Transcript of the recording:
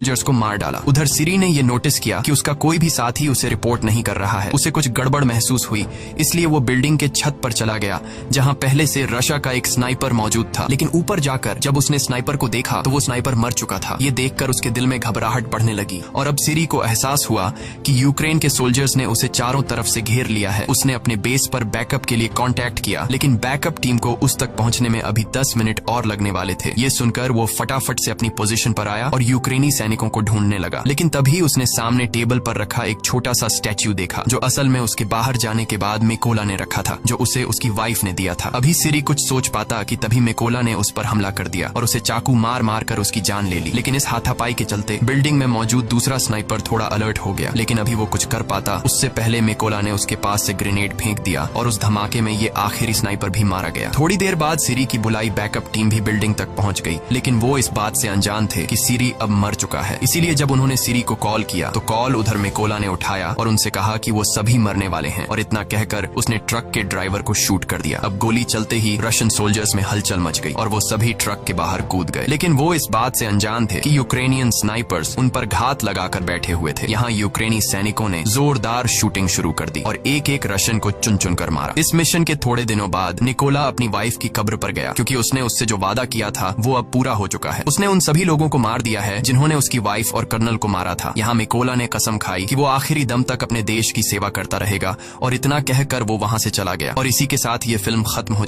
Soldiers को मार डाला। उधर सिरी ने ये नोटिस किया कि उसका कोई भी साथी उसे रिपोर्ट नहीं कर रहा है। उसे कुछ गड़बड़ महसूस हुई, इसलिए वो बिल्डिंग के छत पर चला गया जहां पहले से रशिया का एक स्नाइपर मौजूद था। लेकिन ऊपर जाकर जब उसने स्नाइपर को देखा तो वो स्नाइपर मर चुका था। ये देखकर उसके दिल में घबराहट बढ़ने लगी और अब सिरी को एहसास हुआ कि यूक्रेन के सोल्जर्स ने उसे चारों तरफ से घेर लिया है। उसने अपने बेस पर बैकअप के लिए कांटेक्ट किया, लेकिन बैकअप टीम को उस तक पहुंचने में अभी 10 मिनट और लगने वाले थे। ये सुनकर वो फटाफट से अपनी पोजीशन पर आया और यूक्रेनी सैनिकों को ढूंढने लगा। लेकिन तभी उसने सामने टेबल पर रखा एक छोटा सा स्टैच्यू देखा, जो असल में उसके बाहर जाने के बाद मिकोला ने रखा था, जो उसे उसकी वाइफ ने दिया था। अभी सिरी कुछ सोच पाता कि तभी मिकोला ने उस पर हमला कर दिया और उसे चाकू मार मार कर उसकी जान ले ली। लेकिन इस हाथापाई के चलते बिल्डिंग में मौजूद दूसरा स्नाइपर थोड़ा अलर्ट हो गया, लेकिन अभी वो कुछ कर पाता उससे पहले मिकोला ने उसके पास से ग्रेनेड फेंक दिया और उस धमाके में ये आखिरी स्नाइपर भी मारा गया। थोड़ी देर बाद सिरी की बुलाई बैकअप टीम भी बिल्डिंग तक पहुंच गई, लेकिन वो इस बात से अनजान थे कि सिरी अब मर चुका है। इसीलिए जब उन्होंने सिरी को कॉल किया तो कॉल उधर मिकोला ने उठाया और उनसे कहा कि वो सभी मरने वाले हैं, और इतना कहकर उसने ट्रक के ड्राइवर को शूट कर दिया। अब गोली चलते ही रशियन सोल्जर्स में हलचल मच गई और वो सभी ट्रक के बाहर कूद गए। लेकिन वो इस बात से अनजान थे कि यूक्रेनियन स्नाइपर्स उन पर घात लगाकर बैठे हुए थे। यहाँ यूक्रेनी सैनिकों ने जोरदार शूटिंग शुरू कर दी और एक एक रशियन को चुन चुन कर मारा। इस मिशन के थोड़े दिनों बाद निकोला अपनी वाइफ की कब्र पर गया, क्योंकि उसने उससे जो वादा किया था वो अब पूरा हो चुका है। उसने उन सभी लोगों को मार दिया है जिन्होंने उसकी वाइफ और कर्नल को मारा था। यहाँ निकोला ने कसम खाई कि वो आखिरी दम तक अपने देश की सेवा करता रहेगा, और इतना कहकर वो वहां से चला गया। और इसी के साथ ये फिल्म खत्म हो